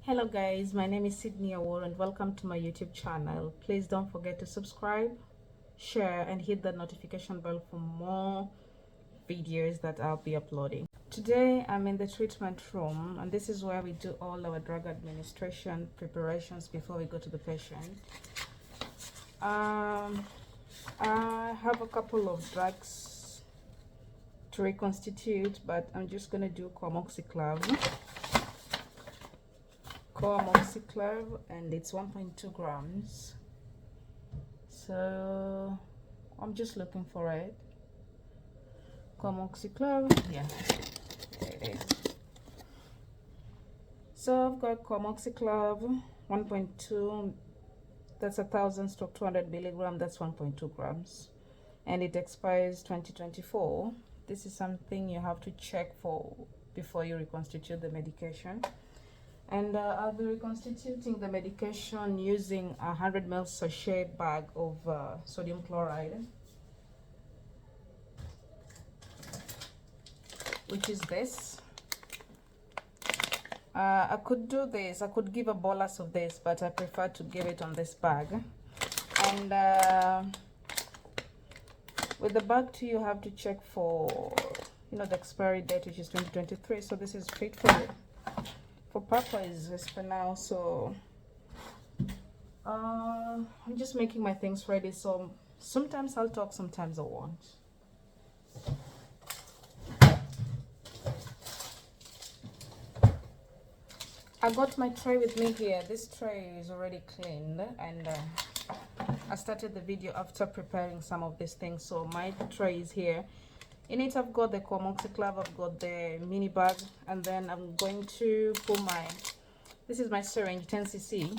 Hello guys, my name is Sydney Award and welcome to my YouTube channel. Please don't forget to subscribe, share and hit the notification bell for more videos that I'll be uploading. Today I'm in the treatment room and this is where we do all our drug administration preparations before we go to the patient. I have a couple of drugs to reconstitute, but I'm just going to do Coamoxiclav, and it's 1.2 grams. So I'm just looking for it. Coamoxiclav, yeah, there it is. So I've got Coamoxiclav 1.2, that's 1,000/200 milligram, that's 1.2 grams, and it expires 2024. This is something you have to check for before you reconstitute the medication. And I'll be reconstituting the medication using a 100 ml sachet bag of sodium chloride, which is this. I could do this, I could give a bolus of this, but I prefer to give it on this bag. And with the bag too, you have to check for, the expiry date, which is 2023. So this is fit for Papa is for now. So I'm just making my things ready. So sometimes I'll talk, sometimes I won't. I got my tray with me here. This tray is already cleaned, and I started the video after preparing some of these things. So my tray is here. In it I've got the Coamoxiclav, I've got the mini bag, and then I'm going to put this is my syringe, 10 cc,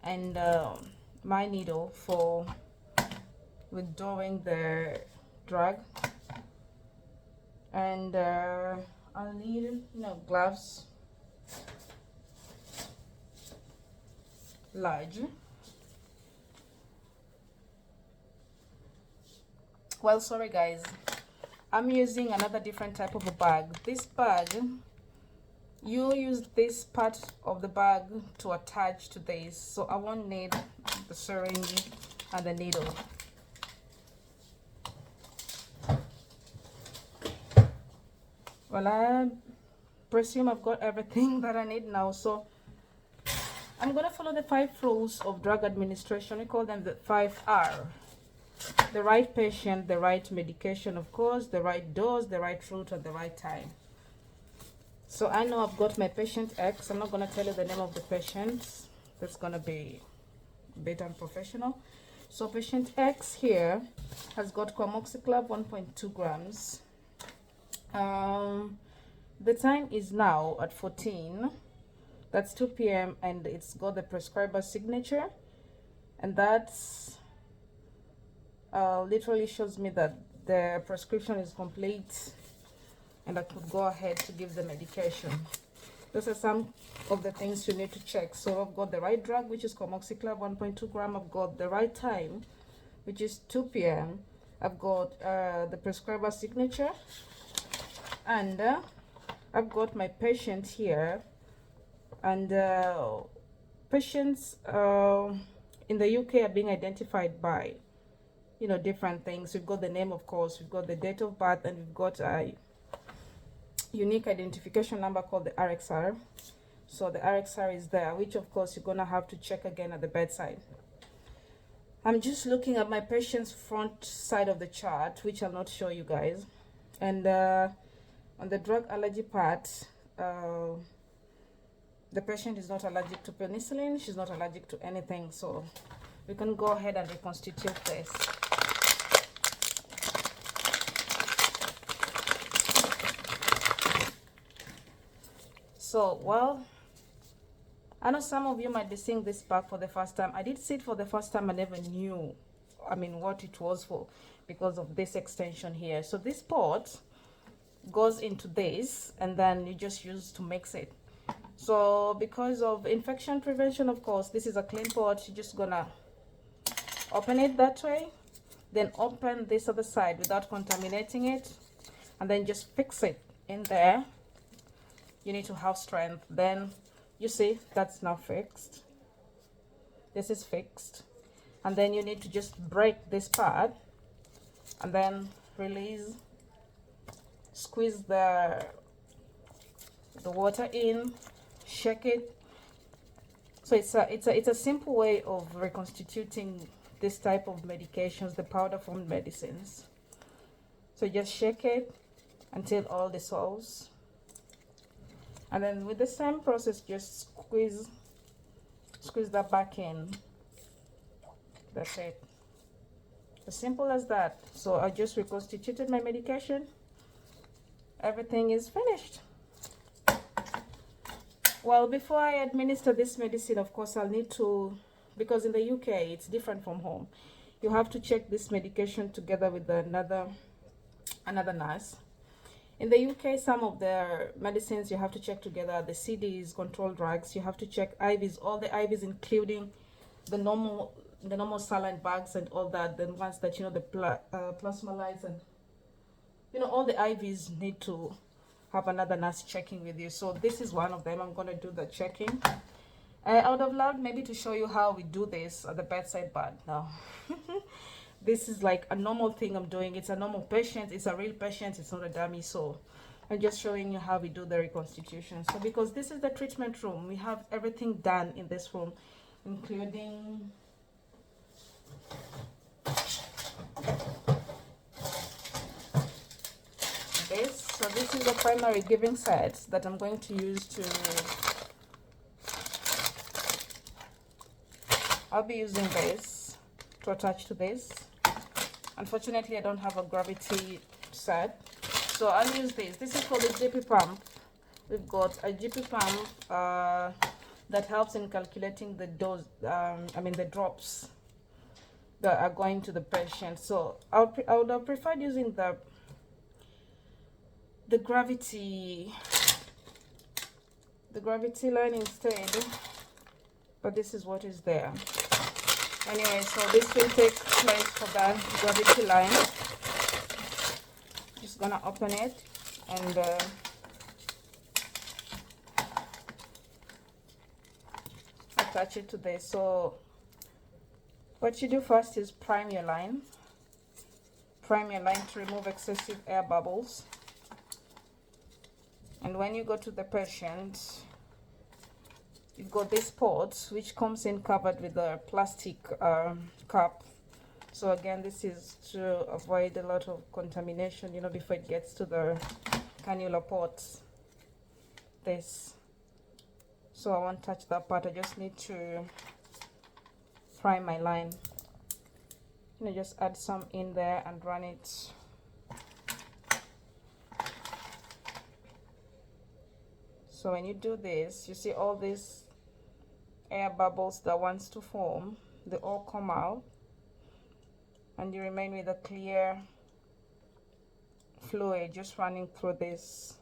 and my needle for withdrawing the drug. And I'll need gloves, large. Well, sorry guys, I'm using another different type of a bag. This bag, you use this part of the bag to attach to this, so I won't need the syringe and the needle. Well, I presume I've got everything that I need now, so I'm gonna follow the 5 rules of drug administration. We call them the 5R. The right patient, the right medication, of course, the right dose, the right route, and the right time. So I know I've got my patient X. I'm not going to tell you the name of the patient. That's going to be a bit unprofessional. So patient X here has got Coamoxiclav 1.2 grams. The time is now at 14. That's 2 p.m. and it's got the prescriber's signature. And that's literally shows me that the prescription is complete and I could go ahead to give the medication. Those are some of the things you need to check. So I've got the right drug, which is Coamoxiclav 1.2 gram. I've got the right time, which is 2 p.m. I've got the prescriber's signature, and I've got my patient here. And patients in the UK are being identified by different things. We've got the name, of course, we've got the date of birth, and we've got a unique identification number called the RXR. So the RXR is there, which of course you're gonna have to check again at the bedside. I'm just looking at my patient's front side of the chart, which I'll not show you guys. And on the drug allergy part, the patient is not allergic to penicillin, she's not allergic to anything, so we can go ahead and reconstitute this. So, well, I know some of you might be seeing this bag for the first time. I did see it for the first time. I never knew, what it was for because of this extension here. So this pot goes into this, and then you just use to mix it. So because of infection prevention, of course, this is a clean pot. You're just gonna open it that way, then open this other side without contaminating it, and then just fix it in there. You need to have strength. Then You see, that's now fixed. This is fixed. And then you need to just break this part and then release, squeeze the water in, shake it. So it's a simple way of reconstituting this type of medications, the powder form medicines. So just shake it until all dissolves, and then with the same process, just squeeze that back in. That's it, as simple as that. So I just reconstituted my medication. Everything is finished. Well, before I administer this medicine, of course, I'll need to, because in the UK it's different from home, you have to check this medication together with another nurse. In the UK, some of their medicines you have to check together. The CDs, controlled drugs, you have to check IVs, all the IVs, including the normal saline bags and all that, the ones that, you know, the plasma lights, and, you know, all the IVs need to have another nurse checking with you. So this is one of them. I'm going to do the checking. I would have loved maybe to show you how we do this at the bedside, but no. This is like a normal thing I'm doing. It's a normal patient. It's a real patient. It's not a dummy. So I'm just showing you how we do the reconstitution. So because this is the treatment room, we have everything done in this room, including this. So this is the primary giving set that I'm going to use to, I'll be using this to attach to this. Unfortunately, I don't have a gravity set, so I'll use this. This is for the GP pump. We've got a GP pump that helps in calculating the dose, the drops that are going to the patient. So I would have preferred using the gravity line instead, but this is what is there. Anyway, so this will take place for that gravity line. Just gonna open it and attach it to this. So what you do first is prime your line to remove excessive air bubbles. And when you go to the patient, you've got this pot which comes in covered with a plastic cup. So again, this is to avoid a lot of contamination, you know, before it gets to the cannula pot. This, so I won't touch that part. I just need to prime my line. You know, just add some in there and run it. So when you do this, you see all these air bubbles that wants to form, they all come out, and you remain with a clear fluid just running through this.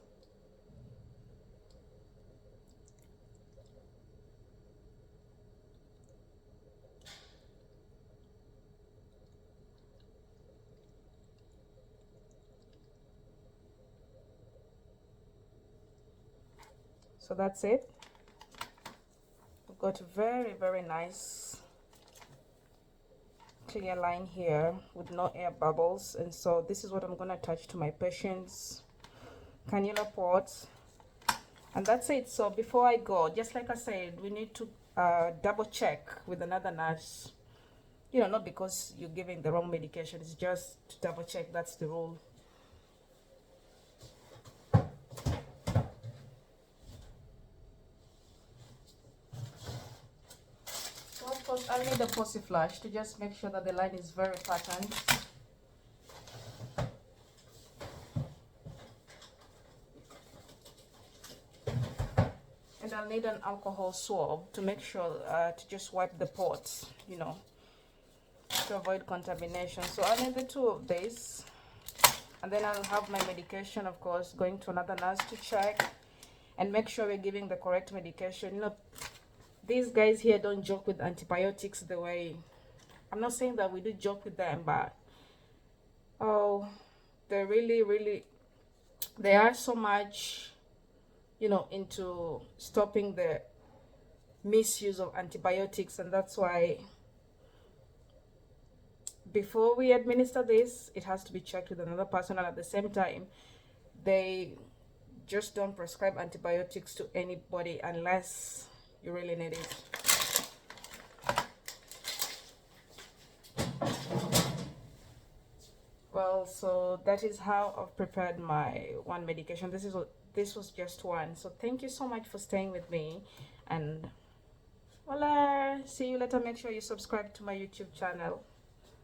So that's it. We've got a very, very nice clear line here with no air bubbles, and so this is what I'm going to attach to my patient's cannula port, and that's it. So before I go, just like I said, we need to double check with another nurse, you know, not because you're giving the wrong medication, it's just to double check. That's the rule. I'll need a posi flash to just make sure that the line is very patterned. And I'll need an alcohol swab to make sure to just wipe the pots, you know, to avoid contamination. So I'll need the two of these, and then I'll have my medication, of course, going to another nurse to check and make sure we're giving the correct medication. You know, these guys here don't joke with antibiotics the way, I'm not saying that we do joke with them, but oh, they're really, they are so much, you know, into stopping the misuse of antibiotics, and that's why before we administer this, it has to be checked with another person, and at the same time, they just don't prescribe antibiotics to anybody unless you really need it. Well, so that is how I've prepared my one medication. This was just one. So thank you so much for staying with me, and voila, see you later. Make sure you subscribe to my YouTube channel.